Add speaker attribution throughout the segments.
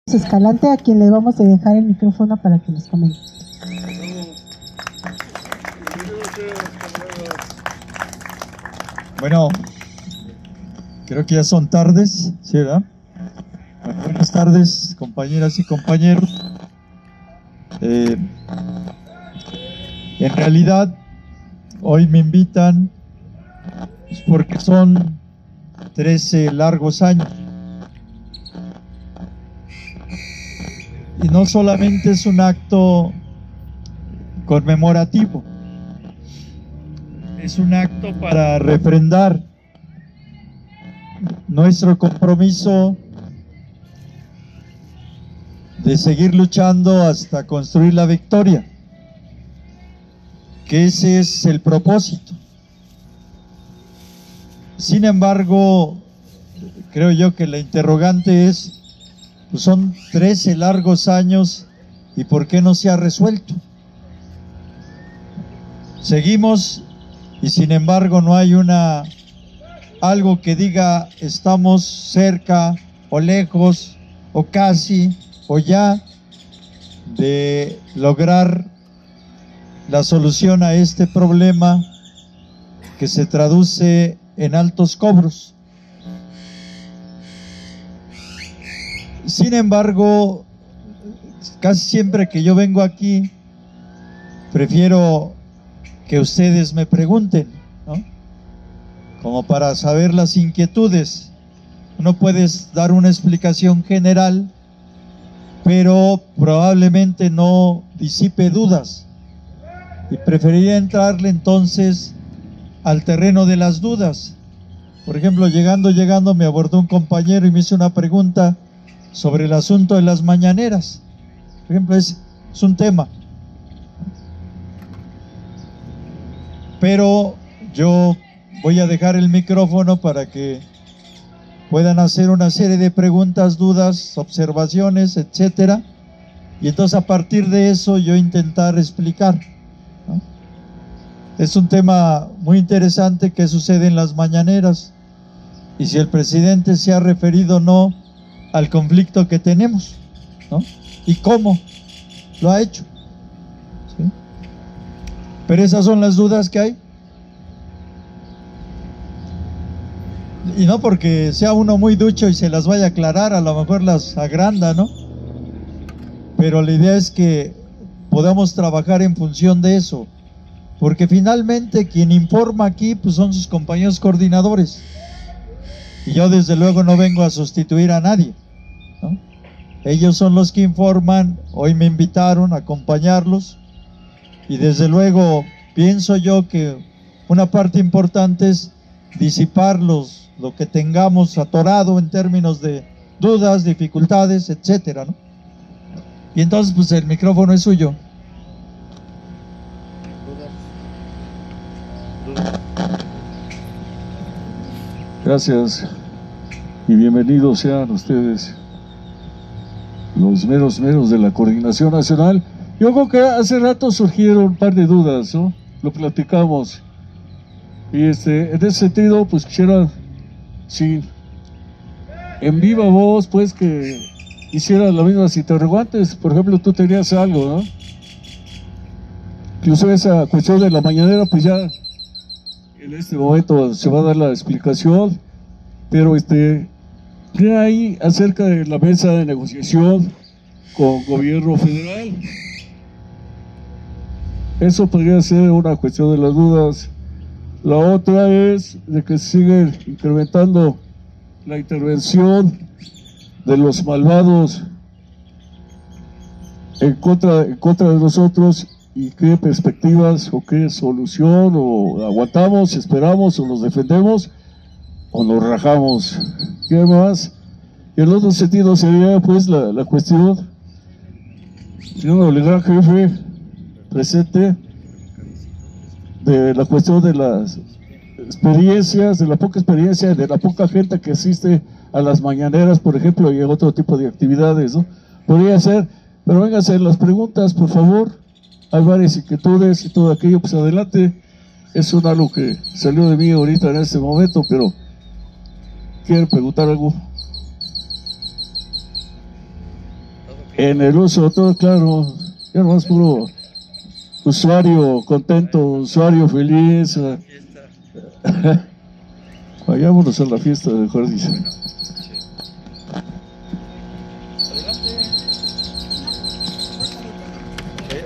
Speaker 1: Escalante, a quien le vamos a dejar el micrófono para que nos comente.
Speaker 2: Bueno, creo que ya son tardes, ¿sí, verdad? Bueno, buenas tardes, compañeras y compañeros. En realidad, hoy me invitan porque son 13 largos años. Y no solamente es un acto conmemorativo, es un acto para refrendar nuestro compromiso de seguir luchando hasta construir la victoria, que ese es el propósito. Sin embargo, creo yo que la interrogante es, pues son 13 largos años y ¿por qué no se ha resuelto? Seguimos y sin embargo no hay algo que diga estamos cerca o lejos o casi o ya de lograr la solución a este problema que se traduce en altos cobros. Sin embargo, casi siempre que yo vengo aquí, prefiero que ustedes me pregunten, ¿no? Como para saber las inquietudes. No puedes dar una explicación general, pero probablemente no disipe dudas. Y preferiría entrarle entonces al terreno de las dudas. Por ejemplo, llegando me abordó un compañero y me hizo una pregunta sobre el asunto de las mañaneras. Por ejemplo, es un tema. Pero yo voy a dejar el micrófono para que puedan hacer una serie de preguntas, dudas, observaciones, etcétera. Y entonces a partir de eso yo intentar explicar, ¿no? Es un tema muy interesante que sucede en las mañaneras. Y si el presidente se ha referido o no al conflicto que tenemos, ¿no? Y cómo lo ha hecho, ¿sí? Pero esas son las dudas que hay. Y no porque sea uno muy ducho y se las vaya a aclarar, a lo mejor las agranda, ¿no? Pero la idea es que podamos trabajar en función de eso, porque finalmente quien informa aquí pues son sus compañeros coordinadores. Y yo desde luego no vengo a sustituir a nadie, ¿no? Ellos son los que informan, hoy me invitaron a acompañarlos y desde luego pienso yo que una parte importante es disipar lo que tengamos atorado en términos de dudas, dificultades, etcétera, ¿no? Y entonces pues el micrófono es suyo.
Speaker 3: Gracias y bienvenidos sean ustedes, los meros de la Coordinación Nacional. Yo creo que hace rato surgieron un par de dudas, ¿no? Lo platicamos y en ese sentido pues quisiera, sí, en viva voz pues que hicieran las mismas interrogantes. Por ejemplo, tú tenías algo, ¿no? Incluso esa cuestión de la mañanera pues ya en este momento se va a dar la explicación, pero ¿qué hay acerca de la mesa de negociación con gobierno federal? Eso podría ser una cuestión de las dudas. La otra es de que sigue incrementando la intervención de los malvados en contra de nosotros, y qué perspectivas o qué solución, o aguantamos, esperamos, o nos defendemos o nos rajamos. ¿Qué más? Y el otro sentido sería pues la cuestión, señor delegado jefe presente, de la cuestión de las experiencias, de la poca experiencia, de la poca gente que asiste a las mañaneras, por ejemplo, y a otro tipo de actividades, ¿no? Podría ser, pero vénganse las preguntas, por favor. Hay varias inquietudes y todo aquello, pues adelante. Es algo que salió de mí ahorita en este momento, pero ¿quieren preguntar algo? en el uso, todo claro, ya más puro usuario contento, usuario feliz. Vayámonos a la fiesta, mejor dice.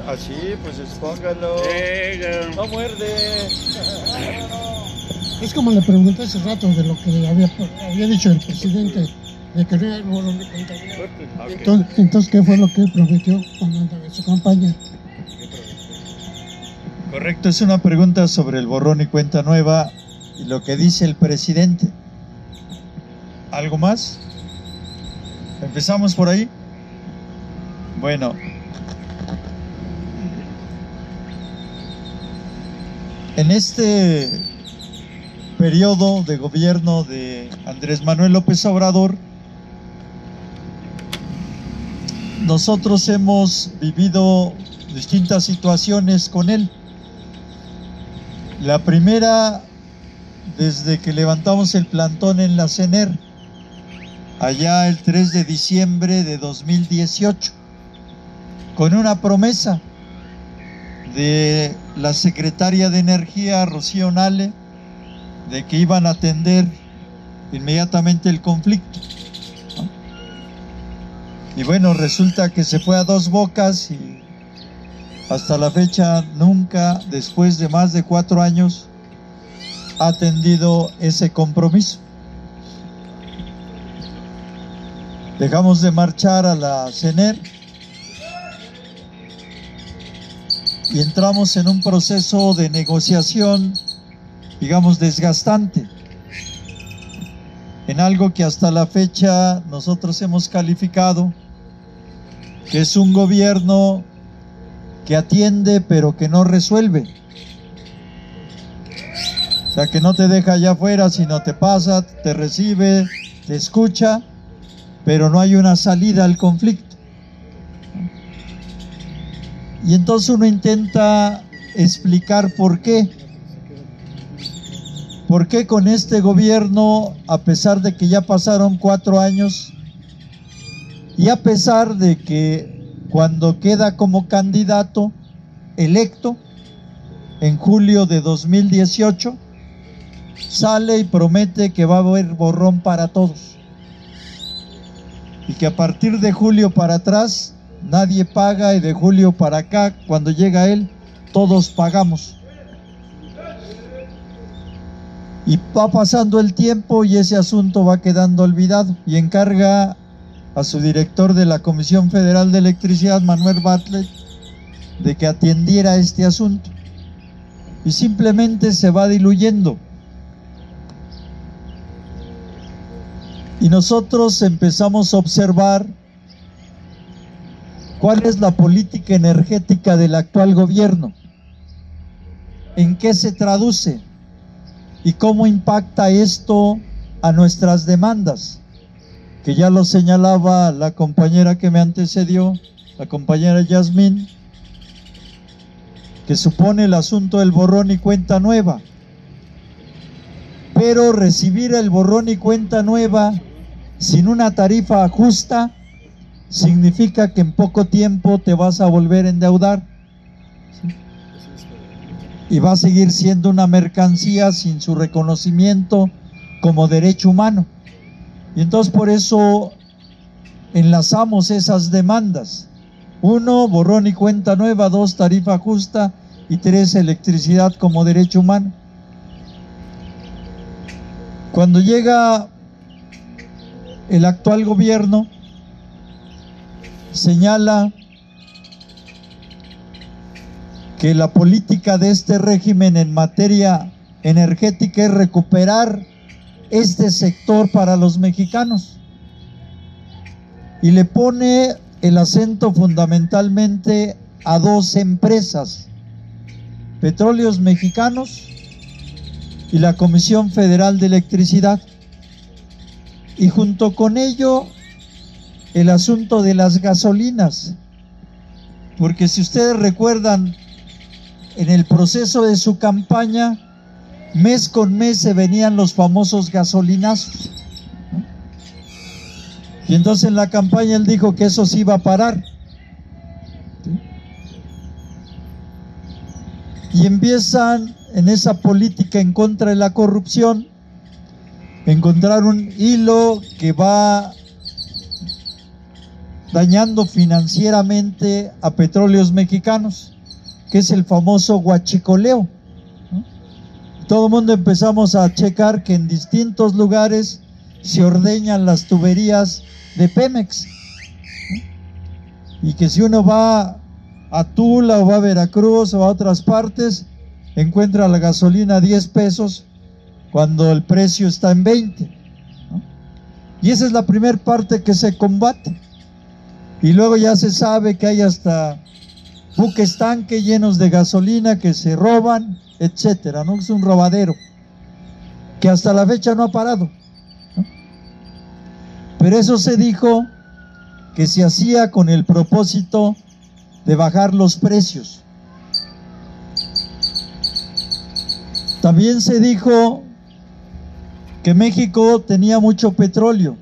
Speaker 2: Así, pues expóngalo. No muerde.
Speaker 4: Es como le pregunté hace rato de lo que había dicho el presidente, de que no era el borrón de cuenta nueva. Entonces, ¿qué fue lo que él prometió cuando andaba en su campaña?
Speaker 2: Correcto, es una pregunta sobre el borrón y cuenta nueva y lo que dice el presidente. ¿Algo más? ¿Empezamos por ahí? Bueno. En este periodo de gobierno de Andrés Manuel López Obrador, nosotros hemos vivido distintas situaciones con él. La primera, desde que levantamos el plantón en la CENER, allá el 3 de diciembre de 2018, con una promesa de la secretaria de Energía, Rocío Nale, de que iban a atender inmediatamente el conflicto, ¿no? Y bueno, resulta que se fue a dos bocas y hasta la fecha nunca, después de más de 4 años, ha atendido ese compromiso. Dejamos de marchar a la CENER y entramos en un proceso de negociación, digamos, desgastante, en algo que hasta la fecha nosotros hemos calificado que es un gobierno que atiende pero que no resuelve. O sea, que no te deja allá afuera, sino te pasa, te recibe, te escucha, pero no hay una salida al conflicto. Y entonces uno intenta explicar por qué. ¿Por qué con este gobierno, a pesar de que ya pasaron 4 años, y a pesar de que cuando queda como candidato electo, en julio de 2018, sale y promete que va a haber borrón para todos? Y que a partir de julio para atrás nadie paga, y de julio para acá, cuando llega él, todos pagamos. Y va pasando el tiempo y ese asunto va quedando olvidado, y encarga a su director de la Comisión Federal de Electricidad, Manuel Bartlett, de que atendiera este asunto. Y simplemente se va diluyendo. Y nosotros empezamos a observar cuál es la política energética del actual gobierno, en qué se traduce y cómo impacta esto a nuestras demandas, que ya lo señalaba la compañera que me antecedió, la compañera Yasmín, que supone el asunto del borrón y cuenta nueva. Pero recibir el borrón y cuenta nueva sin una tarifa justa significa que en poco tiempo te vas a volver a endeudar, ¿sí? Y va a seguir siendo una mercancía sin su reconocimiento como derecho humano. Y entonces por eso enlazamos esas demandas: 1, borrón y cuenta nueva; 2, tarifa justa; y 3, electricidad como derecho humano. Cuando llega el actual gobierno, señala que la política de este régimen en materia energética es recuperar este sector para los mexicanos, y le pone el acento fundamentalmente a 2 empresas: Petróleos Mexicanos y la Comisión Federal de Electricidad, y junto con ello el asunto de las gasolinas, porque si ustedes recuerdan, en el proceso de su campaña, mes con mes se venían los famosos gasolinazos, ¿no? Y entonces en la campaña él dijo que eso se iba a parar. ¿Sí? Y empiezan en esa política en contra de la corrupción, encontrar un hilo que va dañando financieramente a Petróleos Mexicanos, que es el famoso huachicoleo, ¿no? Todo el mundo empezamos a checar que en distintos lugares se ordeñan las tuberías de Pemex, ¿no? Y que si uno va a Tula o va a Veracruz o a otras partes, encuentra la gasolina a 10 pesos cuando el precio está en 20, ¿no? Y esa es la primera parte que se combate. Y luego ya se sabe que hay hasta buques tanque llenos de gasolina que se roban, etcétera, ¿no? Es un robadero que hasta la fecha no ha parado, ¿no? Pero eso se dijo que se hacía con el propósito de bajar los precios. También se dijo que México tenía mucho petróleo,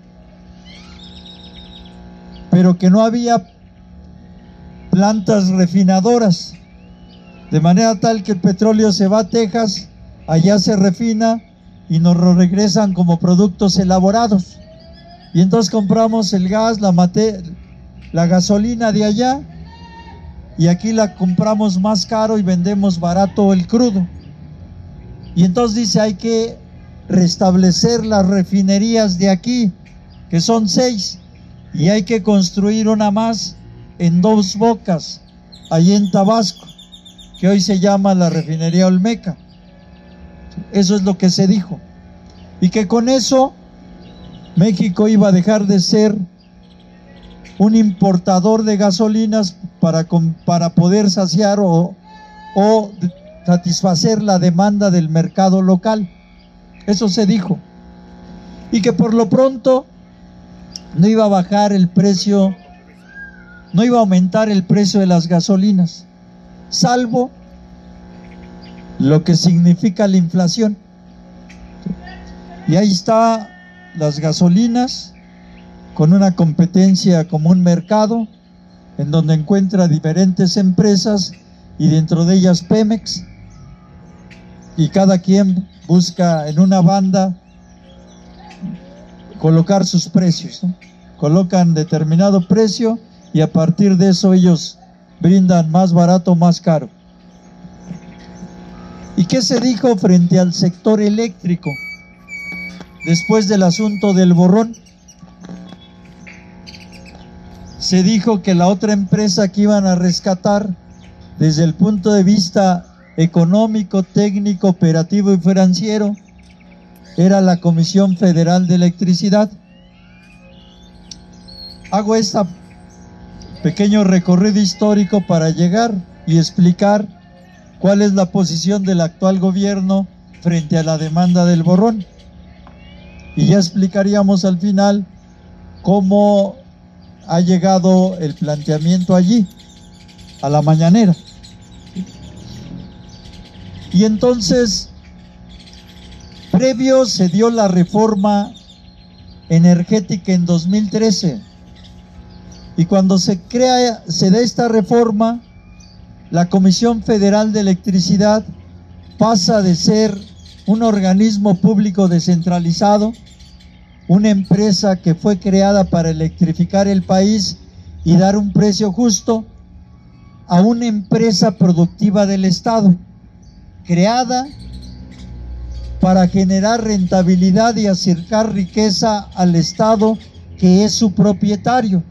Speaker 2: pero que no había plantas refinadoras, de manera tal que el petróleo se va a Texas, allá se refina y nos lo regresan como productos elaborados. Y entonces compramos el gas, la gasolina de allá, y aquí la compramos más caro y vendemos barato el crudo. Y entonces dice, hay que restablecer las refinerías de aquí, que son 6, y hay que construir una más en Dos Bocas, allí en Tabasco, que hoy se llama la refinería Olmeca. Eso es lo que se dijo. Y que con eso México iba a dejar de ser un importador de gasolinas para poder saciar o satisfacer la demanda del mercado local. Eso se dijo. Y que por lo pronto no iba a bajar el precio, no iba a aumentar el precio de las gasolinas, salvo lo que significa la inflación. Y ahí está las gasolinas con una competencia como un mercado en donde encuentra diferentes empresas y dentro de ellas Pemex, y cada quien busca en una banda colocar sus precios, ¿no? Colocan determinado precio y a partir de eso ellos brindan más barato, más caro. ¿Y qué se dijo frente al sector eléctrico después del asunto del borrón? Se dijo que la otra empresa que iban a rescatar desde el punto de vista económico, técnico, operativo y financiero era la Comisión Federal de Electricidad. Hago este pequeño recorrido histórico para llegar y explicar cuál es la posición del actual gobierno frente a la demanda del borrón. Y ya explicaríamos al final cómo ha llegado el planteamiento allí, a la mañanera. Y entonces, previo se dio la reforma energética en 2013. Y cuando se da esta reforma, la Comisión Federal de Electricidad pasa de ser un organismo público descentralizado, una empresa que fue creada para electrificar el país y dar un precio justo, a una empresa productiva del Estado, creada para generar rentabilidad y acercar riqueza al Estado, que es su propietario.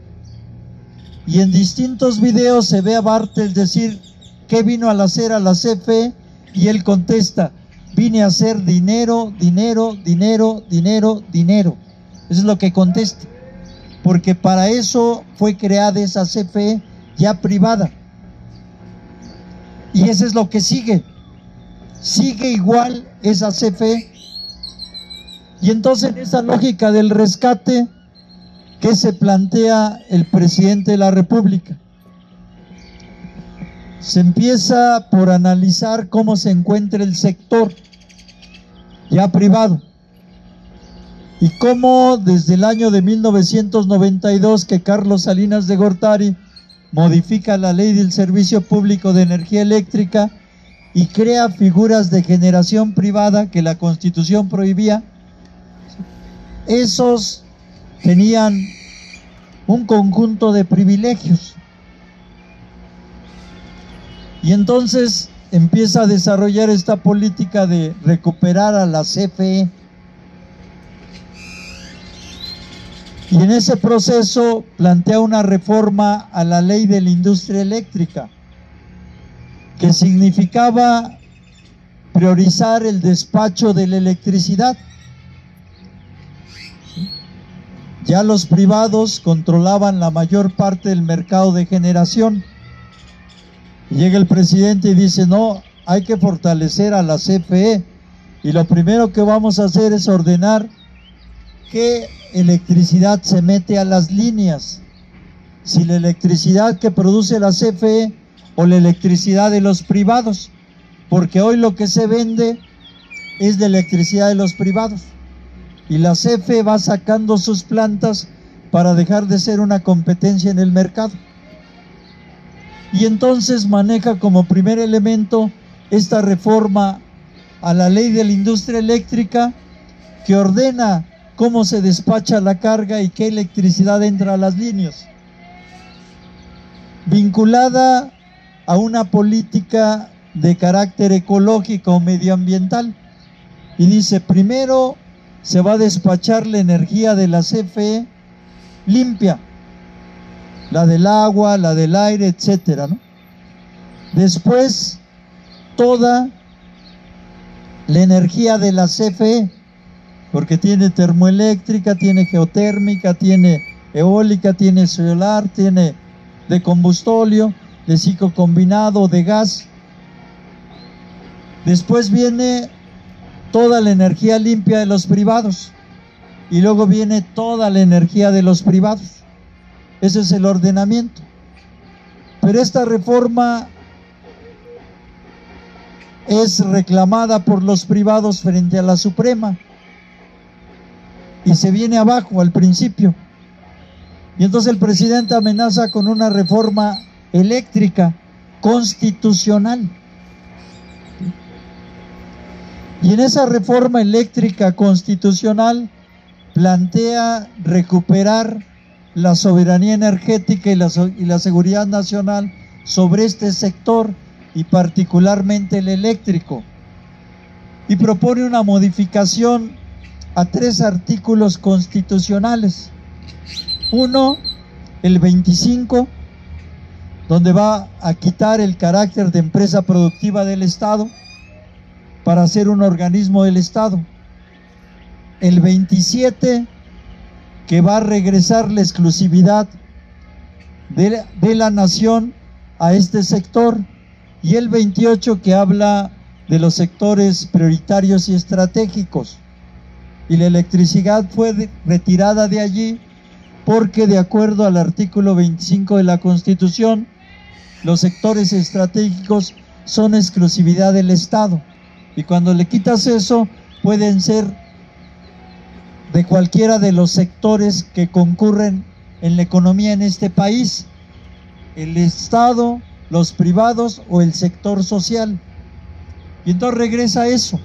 Speaker 2: Y en distintos videos se ve a Bartel decir ¿qué vino a hacer a la CFE? Y él contesta: vine a hacer dinero, dinero, dinero, dinero, dinero. Eso es lo que contesta, porque para eso fue creada esa CFE ya privada. Y eso es lo que sigue igual esa CFE. Y entonces en esa lógica del rescate, ¿qué se plantea el presidente de la República? Se empieza por analizar cómo se encuentra el sector ya privado. y cómo desde el año de 1992 que Carlos Salinas de Gortari modifica la ley del servicio público de energía eléctrica y crea figuras de generación privada que la Constitución prohibía. Esos tenían un conjunto de privilegios. Y entonces empieza a desarrollar esta política de recuperar a la CFE. Y en ese proceso plantea una reforma a la ley de la industria eléctrica, que significaba priorizar el despacho de la electricidad. Ya los privados controlaban la mayor parte del mercado de generación. Y llega el presidente y dice, no, hay que fortalecer a la CFE. Y lo primero que vamos a hacer es ordenar qué electricidad se mete a las líneas. Si la electricidad que produce la CFE o la electricidad de los privados. Porque hoy lo que se vende es de electricidad de los privados. Y la CFE va sacando sus plantas para dejar de ser una competencia en el mercado. Y entonces maneja como primer elemento esta reforma a la ley de la industria eléctrica, que ordena cómo se despacha la carga y qué electricidad entra a las líneas, vinculada a una política de carácter ecológico o medioambiental. Y dice, primero se va a despachar la energía de la CFE limpia, la del agua, la del aire, etcétera, ¿no? Después, toda la energía de la CFE, porque tiene termoeléctrica, tiene geotérmica, tiene eólica, tiene solar, tiene de combustóleo, de ciclo combinado, de gas. Después viene toda la energía limpia de los privados y luego viene toda la energía de los privados. Ese es el ordenamiento. Pero esta reforma es reclamada por los privados frente a la Suprema y se viene abajo al principio. Y entonces el presidente amenaza con una reforma eléctrica constitucional. Y en esa reforma eléctrica constitucional plantea recuperar la soberanía energética y la seguridad nacional sobre este sector, y particularmente el eléctrico. Y propone una modificación a 3 artículos constitucionales. Uno, el 25, donde va a quitar el carácter de empresa productiva del Estado para ser un organismo del Estado. El 27, que va a regresar la exclusividad de la nación a este sector. Y el 28, que habla de los sectores prioritarios y estratégicos. Y la electricidad fue retirada de allí porque, de acuerdo al artículo 25 de la Constitución, los sectores estratégicos son exclusividad del Estado. Y cuando le quitas eso, pueden ser de cualquiera de los sectores que concurren en la economía en este país: el Estado, los privados o el sector social. Y entonces regresa eso.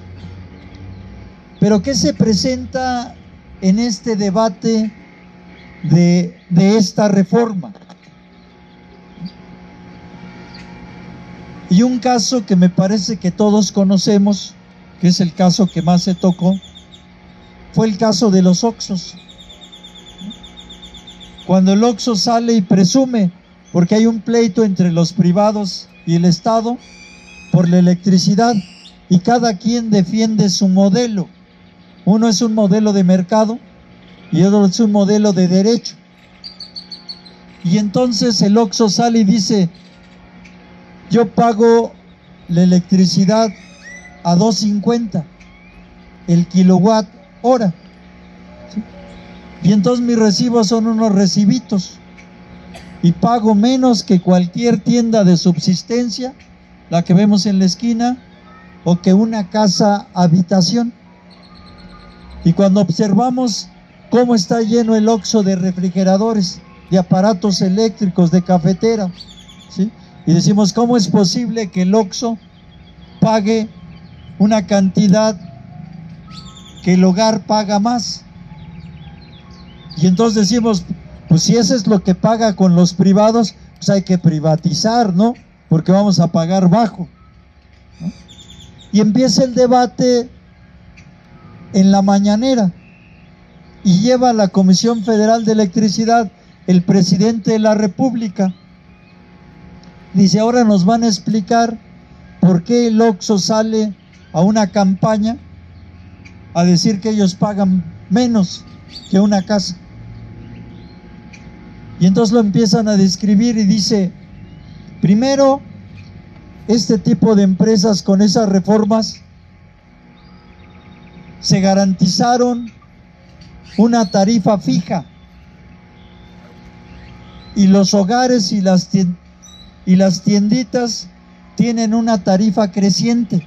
Speaker 2: Pero ¿qué se presenta en este debate de esta reforma? Y un caso que me parece que todos conocemos, que es el caso que más se tocó, fue el caso de los Oxxos. Cuando el Oxxo sale y presume, porque hay un pleito entre los privados y el Estado por la electricidad, y cada quien defiende su modelo. Uno es un modelo de mercado y otro es un modelo de derecho. Y entonces el Oxxo sale y dice: yo pago la electricidad a $2.50 el kilowatt hora, ¿sí? Y entonces mis recibos son unos recibitos y pago menos que cualquier tienda de subsistencia, la que vemos en la esquina, o que una casa habitación. Y cuando observamos cómo está lleno el Oxxo de refrigeradores, de aparatos eléctricos, de cafetera, ¿sí? Y decimos, ¿cómo es posible que el Oxxo pague una cantidad que el hogar paga más? Y entonces decimos, pues si eso es lo que paga con los privados, pues hay que privatizar, ¿no? Porque vamos a pagar bajo, ¿no? Y empieza el debate en la mañanera y lleva a la Comisión Federal de Electricidad el presidente de la República. Dice, ahora nos van a explicar por qué el Oxxo sale a una campaña a decir que ellos pagan menos que una casa. Y entonces lo empiezan a describir y dice, primero, este tipo de empresas con esas reformas se garantizaron una tarifa fija y los hogares y las tienditas tienen una tarifa creciente.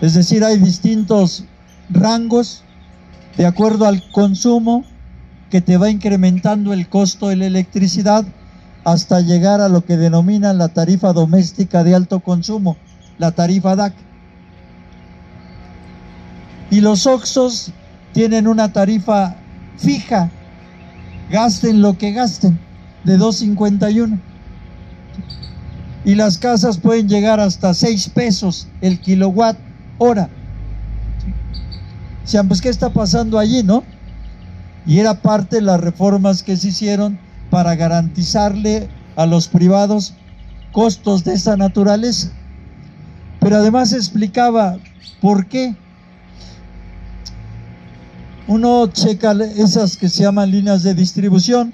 Speaker 2: Es decir, hay distintos rangos de acuerdo al consumo que te va incrementando el costo de la electricidad hasta llegar a lo que denominan la tarifa doméstica de alto consumo, la tarifa DAC. Y los Oxxos tienen una tarifa fija, gasten lo que gasten, de 2.51. Y las casas pueden llegar hasta 6 pesos el kilowatt hora. O sea, pues ¿qué está pasando allí, no? Y era parte de las reformas que se hicieron para garantizarle a los privados costos de esa naturaleza. Pero además explicaba por qué. Uno checa esas que se llaman líneas de distribución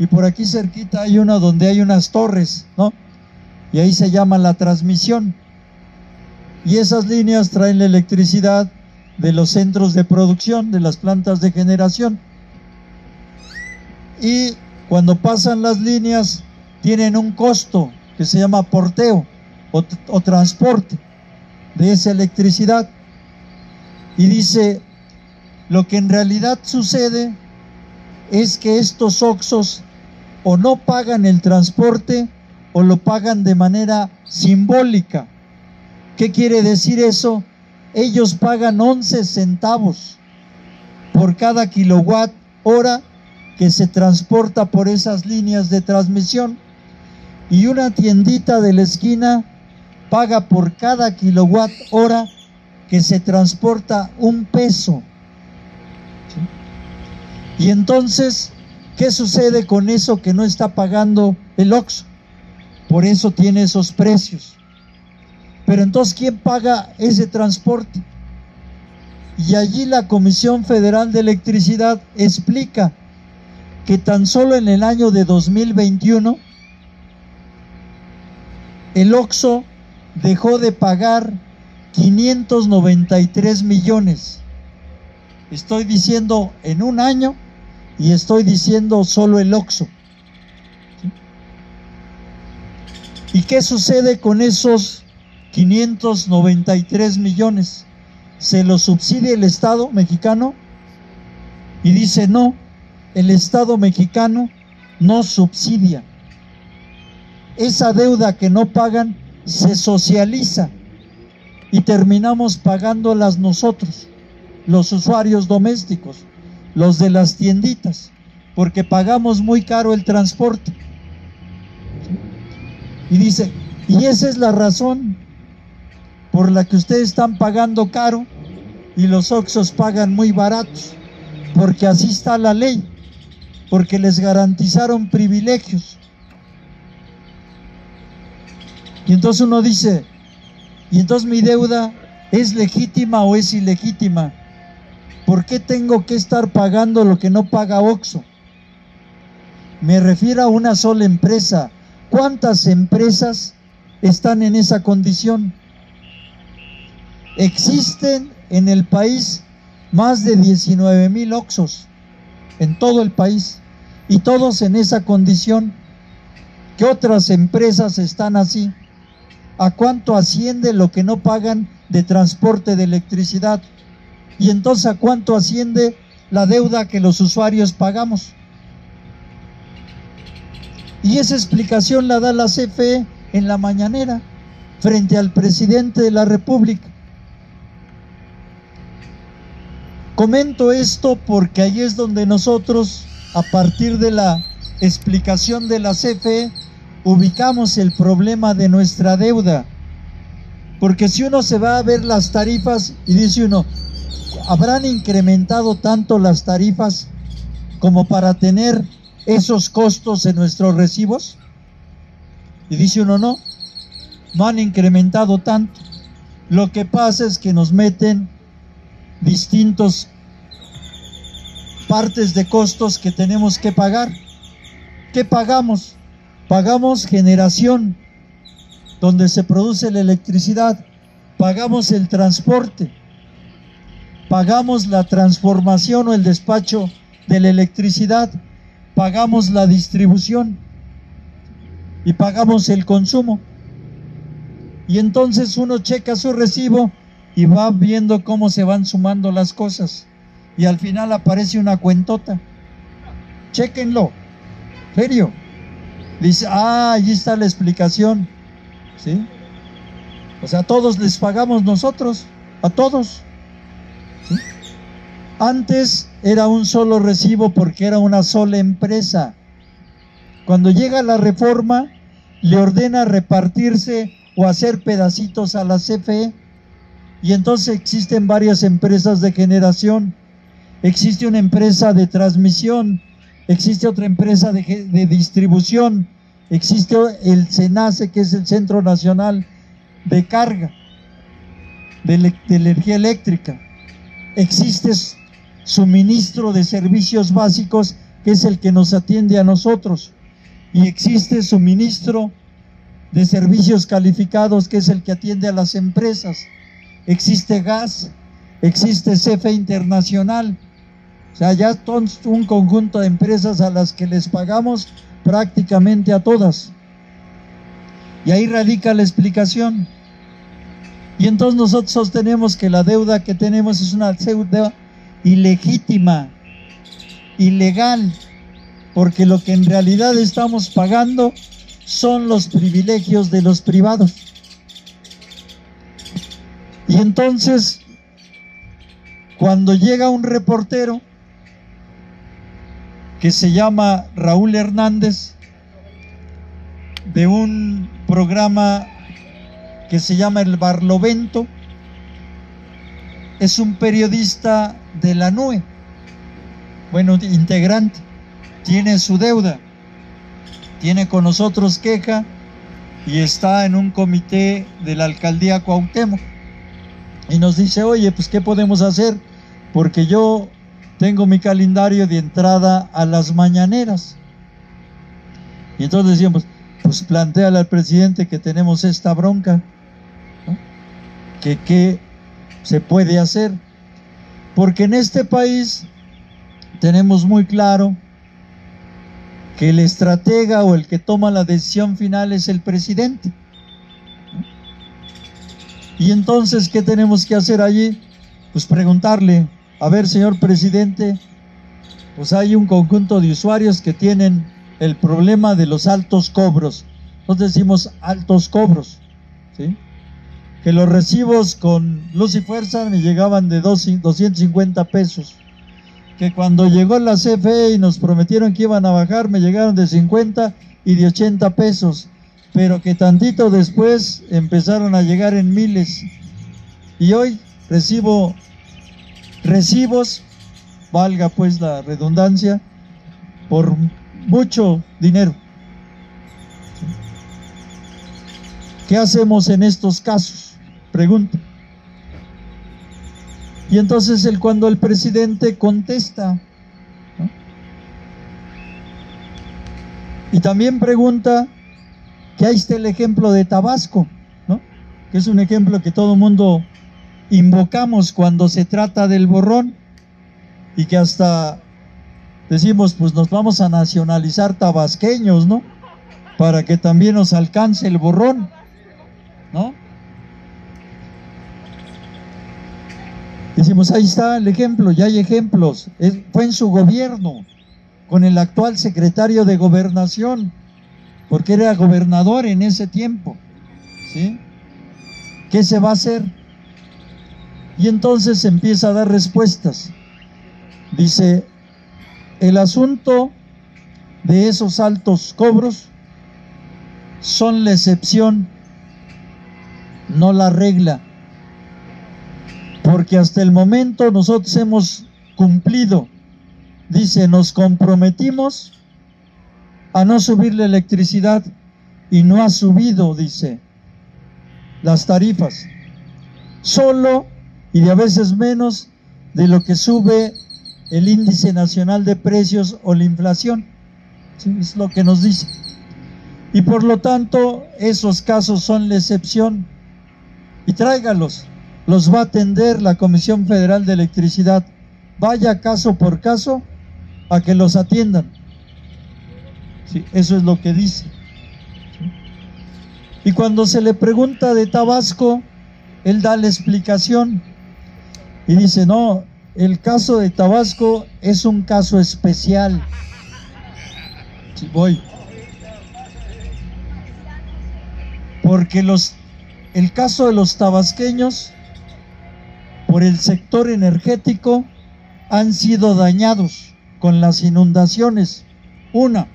Speaker 2: y por aquí cerquita hay una donde hay unas torres, ¿no? Y ahí se llama la transmisión. Y esas líneas traen la electricidad de los centros de producción, de las plantas de generación. Y cuando pasan las líneas tienen un costo que se llama porteo o transporte de esa electricidad. Y dice, lo que en realidad sucede es que estos Oxxos o no pagan el transporte o lo pagan de manera simbólica. ¿Qué quiere decir eso? Ellos pagan 11 centavos por cada kilowatt hora que se transporta por esas líneas de transmisión, y una tiendita de la esquina paga por cada kilowatt hora que se transporta 1 peso. ¿Sí? Y entonces, ¿qué sucede con eso que no está pagando el Oxxo? Por eso tiene esos precios. Pero entonces, ¿quién paga ese transporte? Y allí la Comisión Federal de Electricidad explica que tan solo en el año de 2021 el Oxxo dejó de pagar 593 millones. Estoy diciendo en un año y estoy diciendo solo el Oxxo. ¿Sí? ¿Y qué sucede con esos 593 millones? ¿Se los subsidia el Estado mexicano? Y dice no, el Estado mexicano no subsidia. Esa deuda que no pagan se socializa y terminamos pagándolas nosotros, los usuarios domésticos, los de las tienditas, porque pagamos muy caro el transporte. Y dice, y esa es la razón por la que ustedes están pagando caro y los Oxxos pagan muy baratos, porque así está la ley, porque les garantizaron privilegios. Y entonces uno dice, ¿y entonces mi deuda es legítima o es ilegítima? ¿Por qué tengo que estar pagando lo que no paga Oxxo? Me refiero a una sola empresa. ¿Cuántas empresas están en esa condición? Existen en el país más de 19,000 Oxxos en todo el país, y todos en esa condición. ¿Qué otras empresas están así? ¿A cuánto asciende lo que no pagan de transporte de electricidad? Y entonces, ¿a cuánto asciende la deuda que los usuarios pagamos? Y esa explicación la da la CFE en la mañanera frente al presidente de la República. Comento esto porque ahí es donde nosotros, a partir de la explicación de la CFE, ubicamos el problema de nuestra deuda. Porque si uno se va a ver las tarifas y dice uno, ¿habrán incrementado tanto las tarifas como para tener esos costos en nuestros recibos? Y dice uno, no han incrementado tanto. Lo que pasa es que nos meten distintos partes de costos que tenemos que pagar. ¿Qué pagamos? Pagamos generación, donde se produce la electricidad, pagamos el transporte, pagamos la transformación o el despacho de la electricidad, pagamos la distribución y pagamos el consumo. Y entonces uno checa su recibo y va viendo cómo se van sumando las cosas y al final aparece una cuentota. Chéquenlo, serio. Dice, allí está la explicación, ¿sí? O sea, a todos les pagamos nosotros, a todos, ¿sí? Antes era un solo recibo porque era una sola empresa. Cuando llega la reforma, le ordena repartirse o hacer pedacitos a la CFE, y entonces existen varias empresas de generación, existe una empresa de transmisión, existe otra empresa de distribución, existe el CENACE, que es el Centro Nacional de Carga de Energía Eléctrica, existe suministro de servicios básicos, que es el que nos atiende a nosotros, y existe suministro de servicios calificados, que es el que atiende a las empresas, existe gas, existe CFE Internacional. O sea, ya todo un conjunto de empresas a las que les pagamos prácticamente a todas. Y ahí radica la explicación. Y entonces nosotros sostenemos que la deuda que tenemos es una deuda ilegítima, ilegal, porque lo que en realidad estamos pagando son los privilegios de los privados. Y entonces, cuando llega un reportero que se llama Raúl Hernández, de un programa que se llama El Barlovento, es un periodista de la NUE, bueno, integrante, tiene su deuda, tiene con nosotros queja y está en un comité de la alcaldía Cuauhtémoc. Y nos dice, oye, pues ¿qué podemos hacer? Porque yo tengo mi calendario de entrada a las mañaneras. Y entonces decíamos, pues plantéale al presidente que tenemos esta bronca, ¿no? Que qué se puede hacer. Porque en este país tenemos muy claro que el estratega o el que toma la decisión final es el presidente, ¿no? Y entonces, ¿qué tenemos que hacer allí? Pues preguntarle, a ver, señor presidente, pues hay un conjunto de usuarios que tienen el problema de los altos cobros. Nosotros decimos altos cobros, ¿sí? Que los recibos con luz y fuerza me llegaban de 250 pesos. Que cuando llegó la CFE y nos prometieron que iban a bajar, me llegaron de 50 y de 80 pesos. Pero que tantito después empezaron a llegar en miles. Y hoy recibo recibos, valga pues la redundancia, por mucho dinero. ¿Qué hacemos en estos casos? Pregunta. Y entonces cuando el presidente contesta, ¿no? Y también pregunta, que ahí está el ejemplo de Tabasco, ¿no? Que es un ejemplo que todo mundo invocamos cuando se trata del borrón, y que hasta decimos, pues nos vamos a nacionalizar tabasqueños, ¿no? Para que también nos alcance el borrón, ¿no? Decimos, Dijimos, ahí está el ejemplo, ya hay ejemplos. Fue en su gobierno, con el actual secretario de Gobernación, porque era gobernador en ese tiempo, ¿sí? ¿Qué se va a hacer? Y entonces empieza a dar respuestas. Dice, el asunto de esos altos cobros son la excepción, no la regla, porque hasta el momento nosotros hemos cumplido. Dice, nos comprometimos a no subir la electricidad y no ha subido, dice, las tarifas, solo y de a veces menos de lo que sube el índice nacional de precios o la inflación. ¿Sí? Es lo que nos dice. Y por lo tanto, esos casos son la excepción. Y tráigalos, los va a atender la Comisión Federal de Electricidad. Vaya caso por caso a que los atiendan. Sí, eso es lo que dice. ¿Sí? Y cuando se le pregunta de Tabasco, él da la explicación y dice, no, el caso de Tabasco es un caso especial. Sí, voy. Porque el caso de los tabasqueños, por el sector energético, han sido dañados con las inundaciones, una.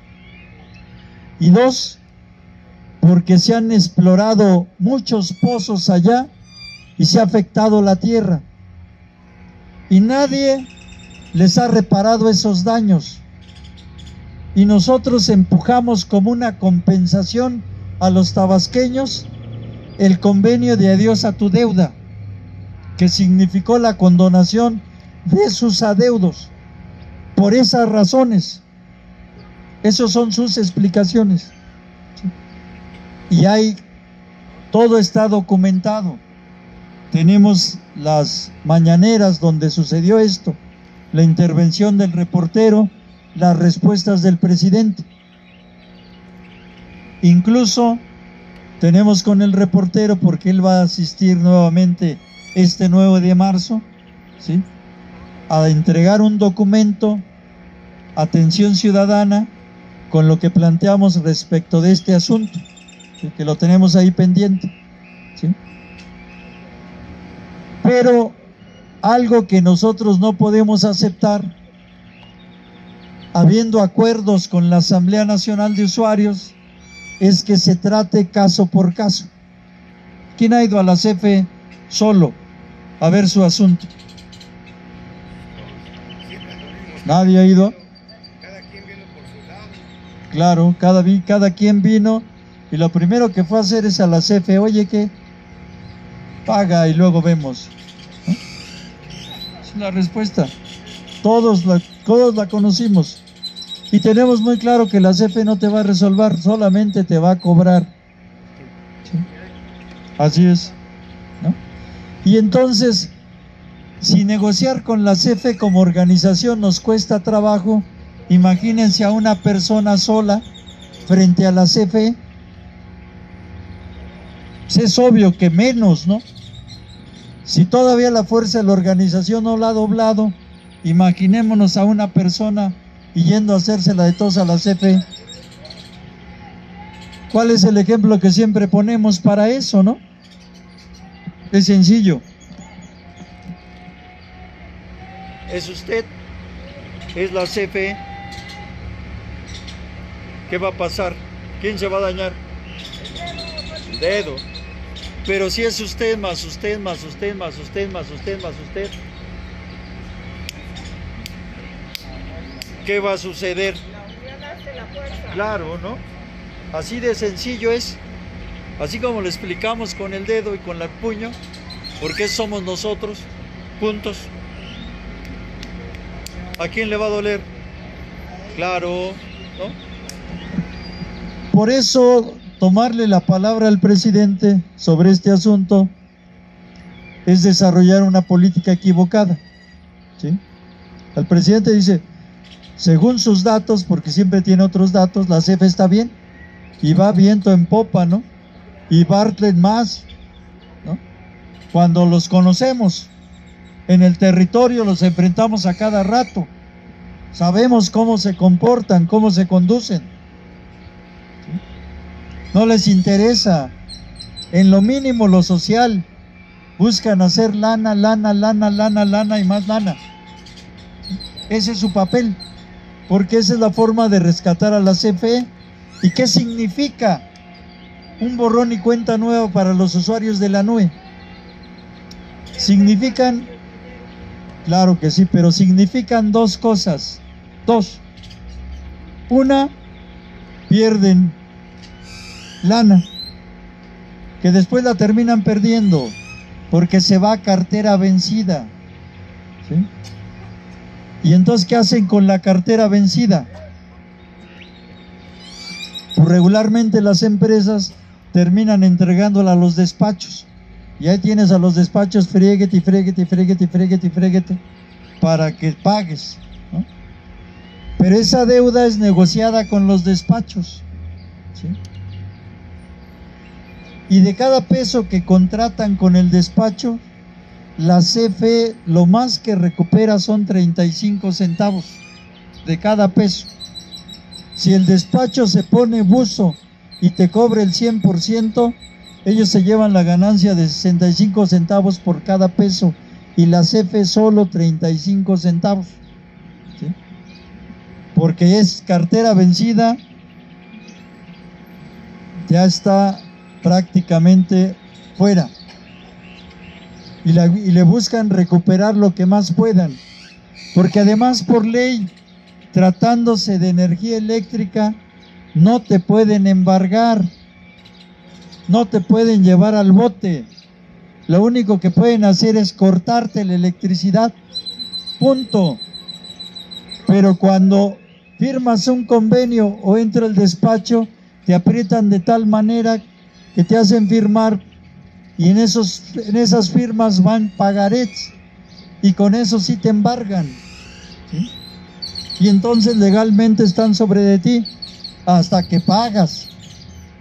Speaker 2: Y dos, porque se han explorado muchos pozos allá y se ha afectado la tierra. Y nadie les ha reparado esos daños. Y nosotros empujamos como una compensación a los tabasqueños el convenio de adiós a tu deuda, que significó la condonación de sus adeudos. Por esas razones, esas son sus explicaciones. Y todo está documentado. Tenemos las mañaneras donde sucedió esto, la intervención del reportero, las respuestas del presidente. Incluso tenemos con el reportero, porque él va a asistir nuevamente este 9 de marzo, ¿sí?, a entregar un documento, atención ciudadana, con lo que planteamos respecto de este asunto, ¿sí?, que lo tenemos ahí pendiente, ¿sí? Pero algo que nosotros no podemos aceptar, habiendo acuerdos con la Asamblea Nacional de Usuarios, es que se trate caso por caso. ¿Quién ha ido a la CFE solo a ver su asunto? ¿Nadie ha ido?
Speaker 5: Cada quien vino por su lado.
Speaker 2: Claro, cada quien vino y lo primero que fue a hacer es a la CFE, oye, ¿qué? Paga y luego vemos. ¿No? Es la respuesta. Todos la conocimos. Y tenemos muy claro que la CFE no te va a resolver, solamente te va a cobrar. ¿Sí? Así es, ¿no? Y entonces, si negociar con la CFE como organización nos cuesta trabajo, imagínense a una persona sola frente a la CFE. Pues es obvio que menos, ¿no? Si todavía la fuerza de la organización no la ha doblado, imaginémonos a una persona y yendo a hacérsela de tos a la CFE. ¿Cuál es el ejemplo que siempre ponemos para eso, no? Es sencillo. ¿Es usted? ¿Es la CFE? ¿Qué va a pasar? ¿Quién se va a dañar? El dedo. Pero si es usted, más usted, más usted, más usted, más usted, más usted, ¿qué va a suceder?
Speaker 6: La unión hace la fuerza.
Speaker 2: Claro, ¿no? Así de sencillo es. Así como le explicamos con el dedo y con el puño, porque somos nosotros, puntos. ¿A quién le va a doler? Claro, ¿no? Por eso, tomarle la palabra al presidente sobre este asunto es desarrollar una política equivocada, ¿sí? El presidente dice, según sus datos, porque siempre tiene otros datos, la CFE está bien, y va viento en popa, ¿no? Y Bartlett más, ¿no? Cuando los conocemos, En el territorio los enfrentamos a cada rato. Sabemos cómo se comportan, cómo se conducen. No les interesa en lo mínimo lo social. Buscan hacer lana, lana, lana, lana, lana y más lana. Ese es su papel, porque esa es la forma de rescatar a la CFE. ¿Y qué significa un borrón y cuenta nueva para los usuarios de la nube? Significan, claro que sí, pero significan dos cosas. Dos. Una, pierden lana, que después la terminan perdiendo, porque se va a cartera vencida. ¿Sí? Y entonces, ¿qué hacen con la cartera vencida? Pues regularmente las empresas terminan entregándola a los despachos. Y ahí tienes a los despachos, fréguete y fréguete y fréguete y fréguete y fréguete para que pagues, ¿no? Pero esa deuda es negociada con los despachos, ¿sí? Y de cada peso que contratan con el despacho, la CFE lo más que recupera son 35 centavos de cada peso. Si el despacho se pone buzo y te cobra el 100%, ellos se llevan la ganancia de 65 centavos por cada peso y la CFE solo 35 centavos. ¿Sí? Porque es cartera vencida, ya está prácticamente fuera. Y le buscan recuperar lo que más puedan, porque además por ley, tratándose de energía eléctrica, no te pueden embargar, no te pueden llevar al bote. Lo único que pueden hacer es cortarte la electricidad, punto. Pero cuando firmas un convenio o entra el despacho, te aprietan de tal manera que te hacen firmar, y en esas firmas van pagarés, y con eso sí te embargan, ¿sí? Y entonces legalmente están sobre de ti hasta que pagas,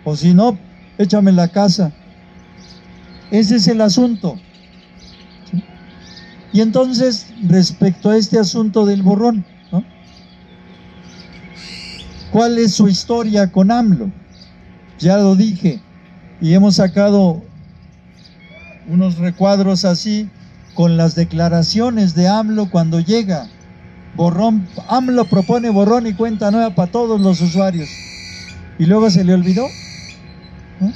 Speaker 2: o si no, échame la casa. Ese es el asunto, ¿sí? Y entonces, respecto a este asunto del borrón, ¿no? ¿Cuál es su historia con AMLO? Ya lo dije, y hemos sacado unos recuadros así con las declaraciones de AMLO cuando llega. Borrón, AMLO propone borrón y cuenta nueva para todos los usuarios, y luego se le olvidó, ¿no?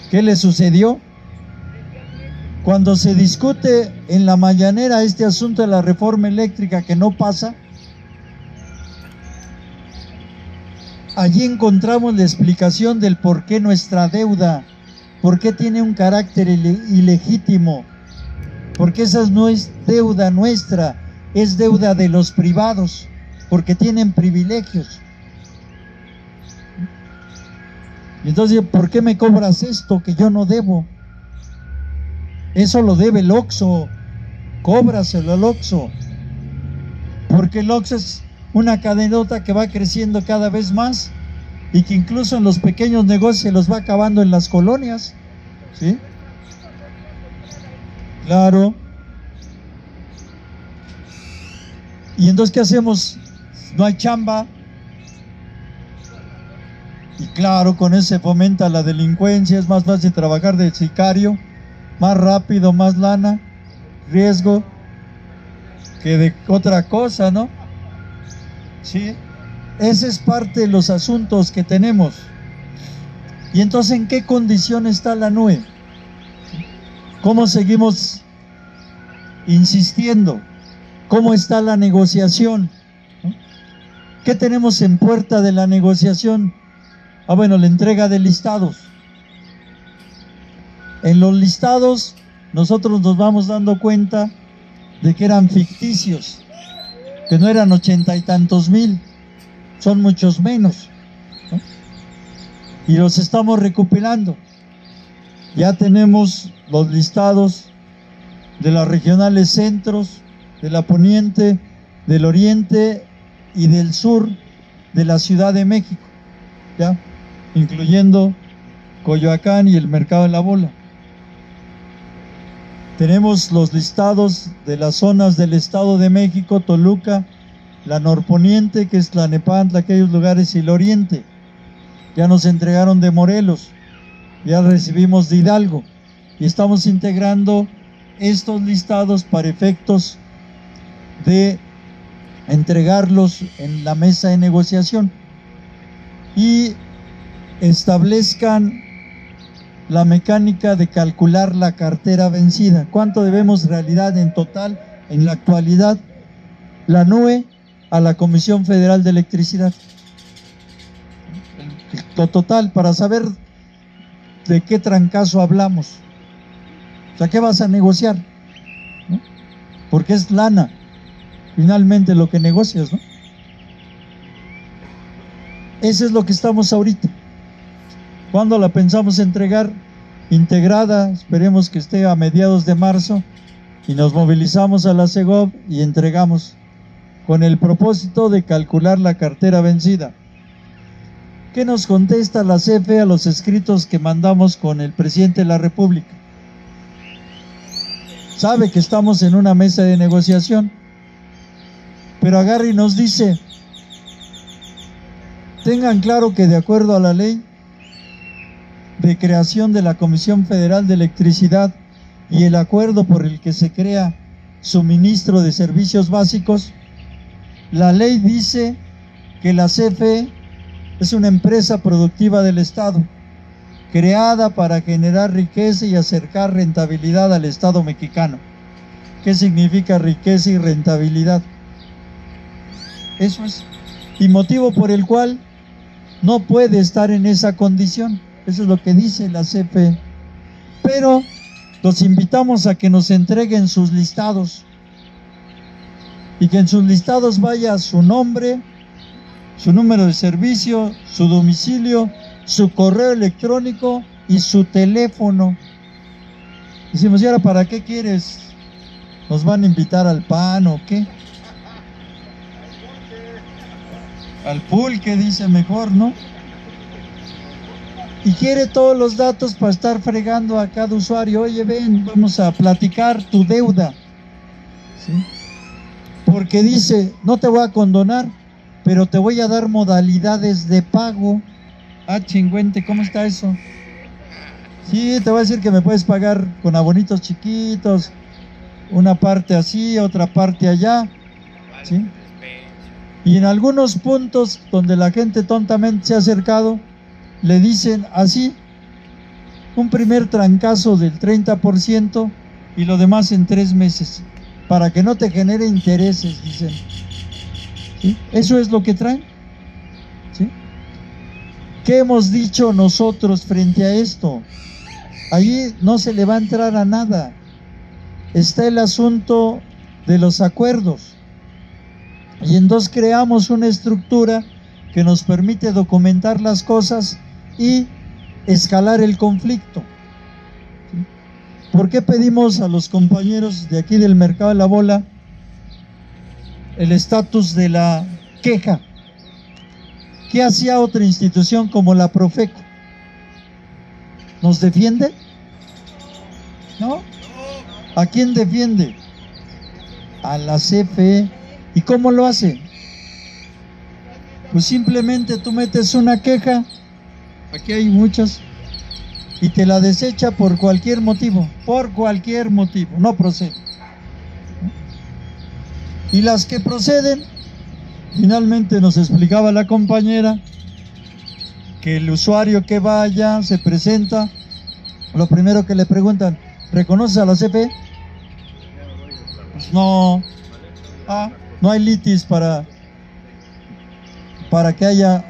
Speaker 2: ¿Qué le sucedió? Cuando se discute en la mañanera este asunto de la reforma eléctrica que no pasa, allí encontramos la explicación del por qué nuestra deuda, por qué tiene un carácter ilegítimo, porque esa no es deuda nuestra, es deuda de los privados, porque tienen privilegios. Y entonces, ¿por qué me cobras esto que yo no debo? Eso lo debe el Oxxo, cóbraselo al Oxxo, porque el Oxxo es una cadenota que va creciendo cada vez más, y que incluso en los pequeños negocios se los va acabando en las colonias, ¿sí? Claro. Y entonces, ¿qué hacemos? No hay chamba. Y claro, con eso se fomenta la delincuencia, es más fácil trabajar de sicario, más rápido, más lana, riesgo, que de otra cosa, ¿no? Sí. Ese es parte de los asuntos que tenemos. Y entonces, ¿en qué condición está la nube? ¿Cómo seguimos insistiendo? ¿Cómo está la negociación? ¿Qué tenemos en puerta de la negociación? Ah, bueno, la entrega de listados. En los listados nosotros nos vamos dando cuenta de que eran ficticios, que no eran 80 y tantos mil, son muchos menos, ¿no? Y los estamos recopilando. Ya tenemos los listados de las regionales centros, de la poniente, del oriente y del sur de la Ciudad de México, ¿ya? Incluyendo Coyoacán y el Mercado de la Bola. Tenemos los listados de las zonas del Estado de México, Toluca, la norponiente, que es Tlalnepantla, aquellos lugares, y el oriente. Ya nos entregaron de Morelos, ya recibimos de Hidalgo, y estamos integrando estos listados para efectos de entregarlos en la mesa de negociación y establezcan la mecánica de calcular la cartera vencida. ¿Cuánto debemos en realidad en total en la actualidad? La NUE a la Comisión Federal de Electricidad. Lo total, para saber de qué trancazo hablamos. O sea, ¿qué vas a negociar? ¿No? Porque es lana, finalmente, lo que negocias, ¿no? Eso es lo que estamos ahorita. ¿Cuándo la pensamos entregar? Integrada, esperemos que esté a mediados de marzo, y nos movilizamos a la CEGOV y entregamos con el propósito de calcular la cartera vencida. ¿Qué nos contesta la CFE a los escritos que mandamos con el presidente de la República? Sabe que estamos en una mesa de negociación, pero agarra y nos dice: tengan claro que de acuerdo a la ley de creación de la Comisión Federal de Electricidad y el acuerdo por el que se crea suministro de servicios básicos, la ley dice que la CFE es una empresa productiva del Estado, creada para generar riqueza y acercar rentabilidad al Estado mexicano. ¿Qué significa riqueza y rentabilidad? Eso es, y motivo por el cual no puede estar en esa condición. Eso es lo que dice la CFE. Pero los invitamos a que nos entreguen sus listados, y que en sus listados vaya su nombre, su número de servicio, su domicilio, su correo electrónico y su teléfono. Decimos: ¿y ahora para qué quieres? ¿Nos van a invitar al PAN o qué? Al pulque, dice mejor, ¿no? Y quiere todos los datos para estar fregando a cada usuario. Oye, ven, vamos a platicar tu deuda, ¿sí? Porque dice: no te voy a condonar, pero te voy a dar modalidades de pago. Ah, chingüente, ¿cómo está eso? Sí, te voy a decir que me puedes pagar con abonitos chiquitos, una parte así, otra parte allá, ¿sí? Y en algunos puntos donde la gente tontamente se ha acercado, le dicen así: un primer trancazo del 30% y lo demás en 3 meses, para que no te genere intereses, dicen. ¿Sí? Eso es lo que traen. ¿Sí? ¿Qué hemos dicho nosotros frente a esto? Allí no se le va a entrar a nada. Está el asunto de los acuerdos. Y entonces creamos una estructura que nos permite documentar las cosas y escalar el conflicto. ¿Sí? ¿Por qué pedimos a los compañeros de aquí del Mercado de la Bola el estatus de la queja? ¿Qué hacía otra institución como la Profeco? ¿Nos defiende? ¿No? ¿A quién defiende? A la CFE. ¿Y cómo lo hace? Pues simplemente tú metes una queja, aquí hay muchas, y te la desecha por cualquier motivo, no procede. Y las que proceden, finalmente nos explicaba la compañera que el usuario que vaya, se presenta, lo primero que le preguntan: ¿reconoces a la CFE? Pues no. No hay litis para que haya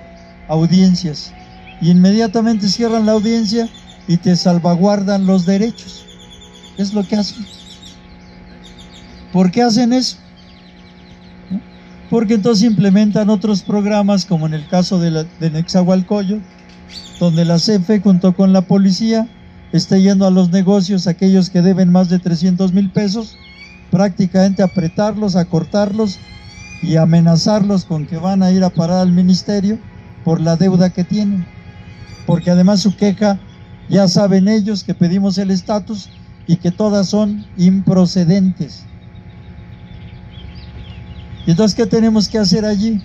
Speaker 2: audiencias, y inmediatamente cierran la audiencia y te salvaguardan los derechos. Es lo que hacen. ¿Por qué hacen eso? ¿No? Porque entonces implementan otros programas, como en el caso de Nezahualcóyotl, donde la CFE junto con la policía está yendo a los negocios, aquellos que deben más de 300,000 pesos, prácticamente apretarlos, acortarlos y amenazarlos con que van a ir a parar al ministerio por la deuda que tienen, porque además su queja, ya saben ellos que pedimos el estatus y que todas son improcedentes. Y entonces, ¿qué tenemos que hacer allí?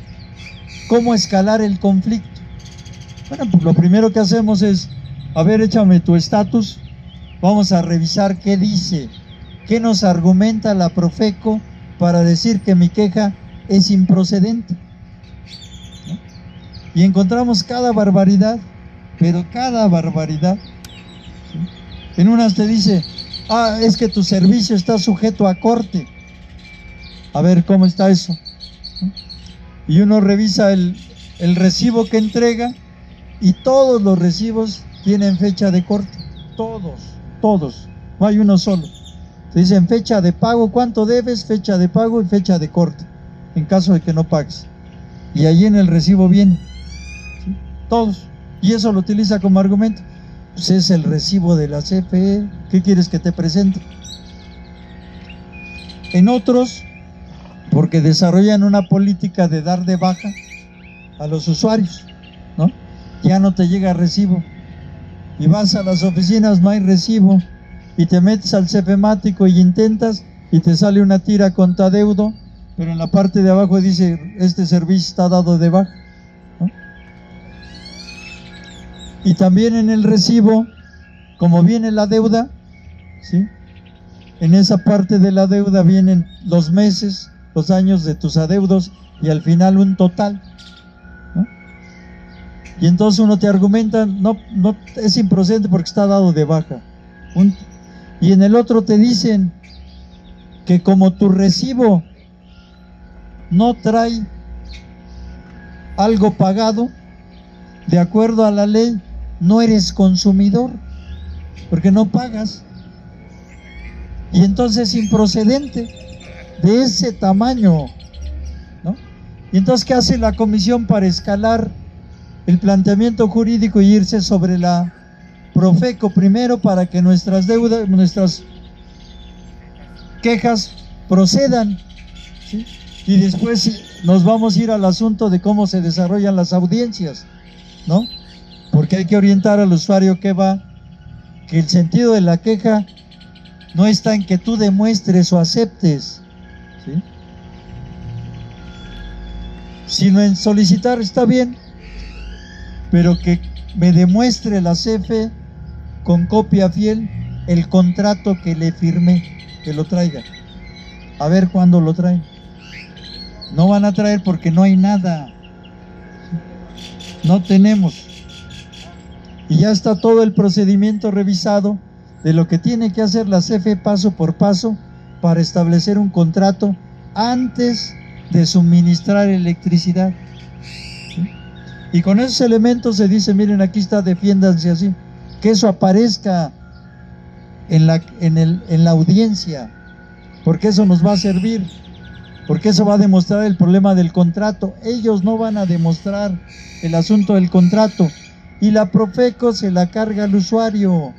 Speaker 2: ¿Cómo escalar el conflicto? Bueno, pues lo primero que hacemos es, a ver, échame tu estatus, vamos a revisar qué dice, qué nos argumenta la Profeco para decir que mi queja es improcedente, ¿no? Y encontramos cada barbaridad, pero cada barbaridad, ¿sí? En unas te dice, es que tu servicio está sujeto a corte. A ver, ¿cómo está eso? ¿No? Y uno revisa el recibo que entrega y todos los recibos tienen fecha de corte. Todos. No hay uno solo. Te dicen fecha de pago, cuánto debes, fecha de pago y fecha de corte, en caso de que no pagues. Y allí en el recibo viene, ¿sí? Todos. Y eso lo utiliza como argumento. Pues es el recibo de la CFE. ¿Qué quieres que te presente? En otros, porque desarrollan una política de dar de baja a los usuarios, ¿no? Ya no te llega recibo. Y vas a las oficinas, no hay recibo. Y te metes al CFEmático y intentas, y te sale una tira con tu adeudo, pero en la parte de abajo dice, este servicio está dado de baja, ¿no? Y también en el recibo, como viene la deuda, ¿sí? En esa parte de la deuda vienen los meses, los años de tus adeudos, y al final un total, ¿no? Y entonces uno te argumenta, no es improcedente porque está dado de baja. Y en el otro te dicen que como tu recibo no trae algo pagado, de acuerdo a la ley, no eres consumidor, porque no pagas. Y entonces es improcedente de ese tamaño, ¿no? Y entonces, ¿qué hace la comisión para escalar el planteamiento jurídico y irse sobre la Profeco primero para que nuestras deudas, nuestras quejas procedan, ¿sí? Y después nos vamos a ir al asunto de cómo se desarrollan las audiencias, ¿no? Porque hay que orientar al usuario que el sentido de la queja no está en que tú demuestres o aceptes, ¿sí? Sino en solicitar, está bien, pero que me demuestre la CFE con copia fiel el contrato que le firmé, que lo traiga. A ver cuándo lo traen. No van a traer porque no hay nada, no tenemos. Y ya está todo el procedimiento revisado de lo que tiene que hacer la CFE paso por paso para establecer un contrato antes de suministrar electricidad, ¿sí? Y con esos elementos se dice, miren, aquí está, defiéndanse así, que eso aparezca en la audiencia, porque eso nos va a servir, porque eso va a demostrar el problema del contrato. Ellos no van a demostrar el asunto del contrato, y la Profeco se la carga al usuario.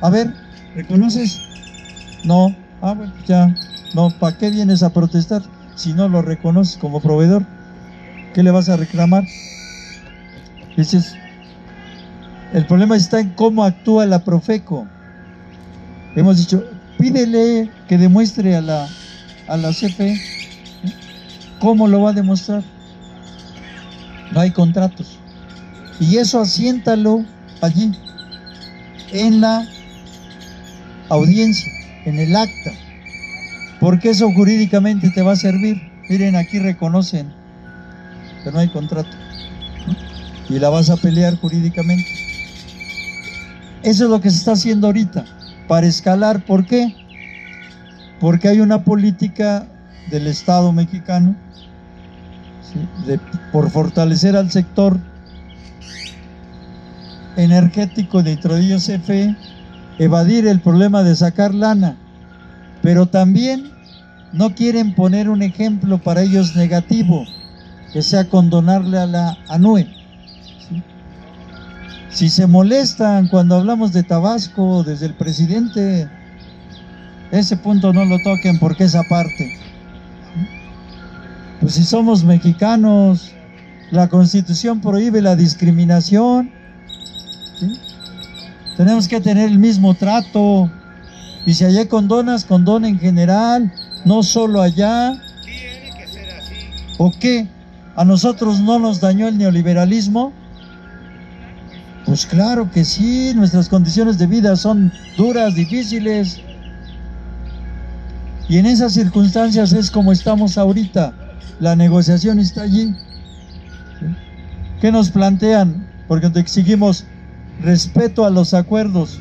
Speaker 2: A ver, ¿reconoces? No. Bueno, ya. No, ¿para qué vienes a protestar si no lo reconoces como proveedor? ¿Qué le vas a reclamar? Dices, el problema está en cómo actúa la Profeco. Hemos dicho, pídele que demuestre a la CFE. ¿Cómo lo va a demostrar? No hay contratos. Y eso asiéntalo allí, en la audiencia, en el acta, porque eso jurídicamente te va a servir. Miren, aquí reconocen que no hay contrato, ¿no? Y la vas a pelear jurídicamente. Eso es lo que se está haciendo ahorita, para escalar. ¿Por qué? Porque hay una política del Estado mexicano, ¿sí?, por fortalecer al sector energético dentro de ellos CFE, evadir el problema de sacar lana, pero también no quieren poner un ejemplo para ellos negativo, que sea condonarle a la ANUE, ¿sí? Si se molestan cuando hablamos de Tabasco desde el presidente, ese punto no lo toquen, porque esa parte, pues si somos mexicanos, la Constitución prohíbe la discriminación, ¿sí? Tenemos que tener el mismo trato. Y si allá condonas, condona en general, no solo allá.
Speaker 5: Tiene que ser así.
Speaker 2: ¿O qué? ¿A nosotros no nos dañó el neoliberalismo? Pues claro que sí, nuestras condiciones de vida son duras, difíciles. Y en esas circunstancias es como estamos ahorita. La negociación está allí. ¿Sí? ¿Qué nos plantean? Porque te exigimos respeto a los acuerdos.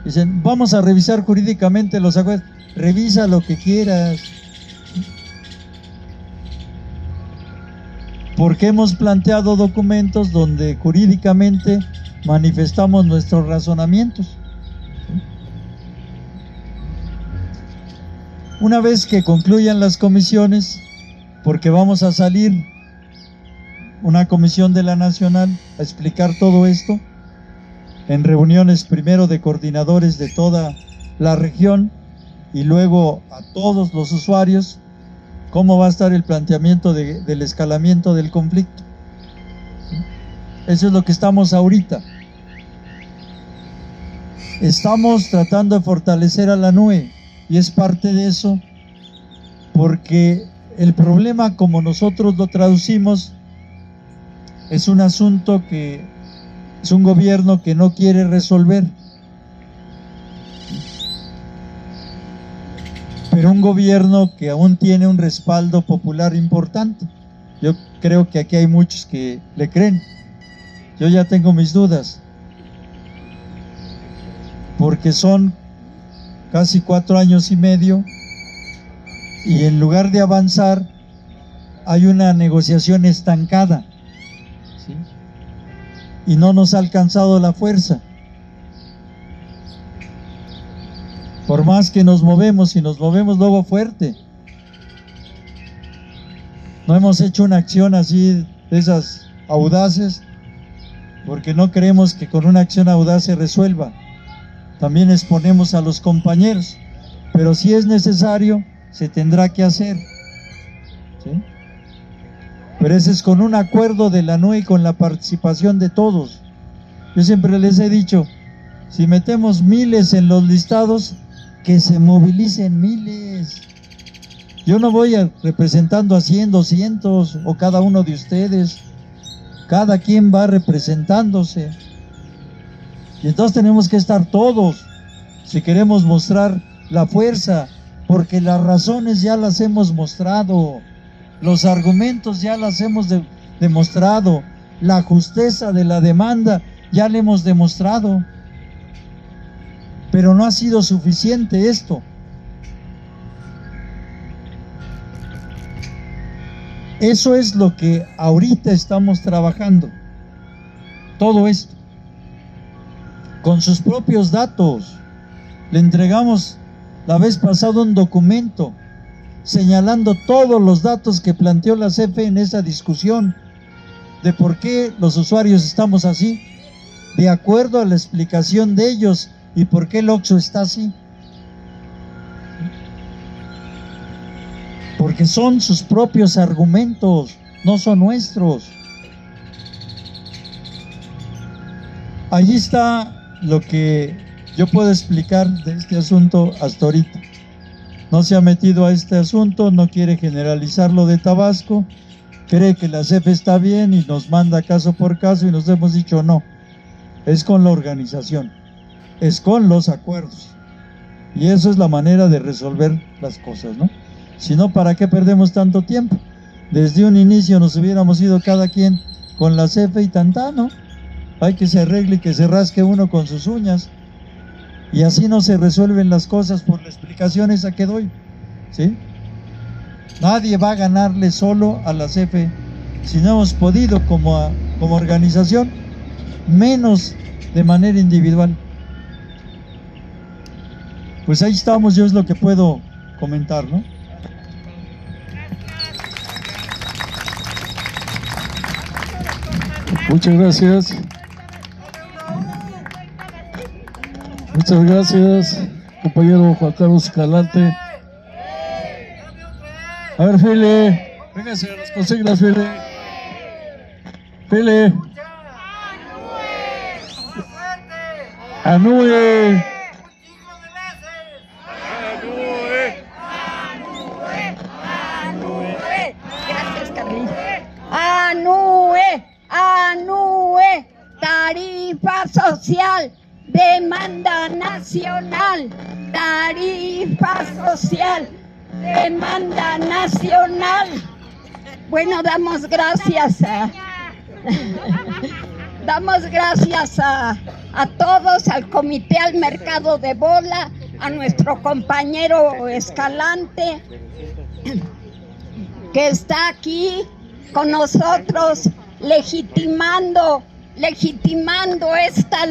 Speaker 2: Dicen, vamos a revisar jurídicamente los acuerdos. Revisa lo que quieras. Porque hemos planteado documentos donde jurídicamente manifestamos nuestros razonamientos. Una vez que concluyan las comisiones, porque vamos a salir una comisión de la Nacional a explicar todo esto, en reuniones primero de coordinadores de toda la región y luego a todos los usuarios, cómo va a estar el planteamiento del escalamiento del conflicto. Eso es lo que estamos ahorita. Estamos tratando de fortalecer a la NUE y es parte de eso, porque el problema, como nosotros lo traducimos, es un asunto que es un gobierno que no quiere resolver, pero un gobierno que aún tiene un respaldo popular importante. Yo creo que aquí hay muchos que le creen. Yo ya tengo mis dudas, porque son casi 4 años y medio y en lugar de avanzar hay una negociación estancada, ¿sí? Y no nos ha alcanzado la fuerza. Por más que nos movemos, y nos movemos luego fuerte, no hemos hecho una acción así de esas audaces, porque no creemos que con una acción audaz se resuelva. También exponemos a los compañeros, pero si es necesario, se tendrá que hacer, ¿sí? Pero ese es con un acuerdo de la NUE y con la participación de todos. Yo siempre les he dicho, si metemos miles en los listados, que se movilicen miles. Yo no voy representando a 100, 200 o cada uno de ustedes. Cada quien va representándose. Y entonces tenemos que estar todos, si queremos mostrar la fuerza, porque las razones ya las hemos mostrado, los argumentos ya las hemos demostrado, la justeza de la demanda ya la hemos demostrado. Pero no ha sido suficiente esto. Eso es lo que ahorita estamos trabajando. Todo esto. Con sus propios datos. Le entregamos la vez pasada un documento señalando todos los datos que planteó la CFE en esa discusión de por qué los usuarios estamos así, de acuerdo a la explicación de ellos, y por qué el OXXO está así. Porque son sus propios argumentos, no son nuestros. Allí está lo que yo puedo explicar de este asunto hasta ahorita. No se ha metido a este asunto, no quiere generalizar lo de Tabasco, cree que la CFE está bien y nos manda caso por caso, y nos hemos dicho no, es con la organización, es con los acuerdos, y eso es la manera de resolver las cosas, ¿no? Si no, ¿para qué perdemos tanto tiempo? Desde un inicio nos hubiéramos ido cada quien con la CFE y tantano. Hay que se arregle y que se rasque uno con sus uñas, y así no se resuelven las cosas por la explicación esa que doy, ¿sí? Nadie va a ganarle solo a la CFE. Si no hemos podido como organización, menos de manera individual. Pues ahí estamos, yo es lo que puedo comentar, ¿no?
Speaker 3: Muchas gracias. Muchas gracias, compañero Juan Carlos Escalante. A ver, Fele, véngase a las consignas, Fele. Fele. ¡Anue!
Speaker 7: social, demanda nacional, tarifa social, demanda nacional. Bueno, damos gracias a todos, al Comité al Mercado de Bola, a nuestro compañero Escalante, que está aquí con nosotros legitimando esta lucha.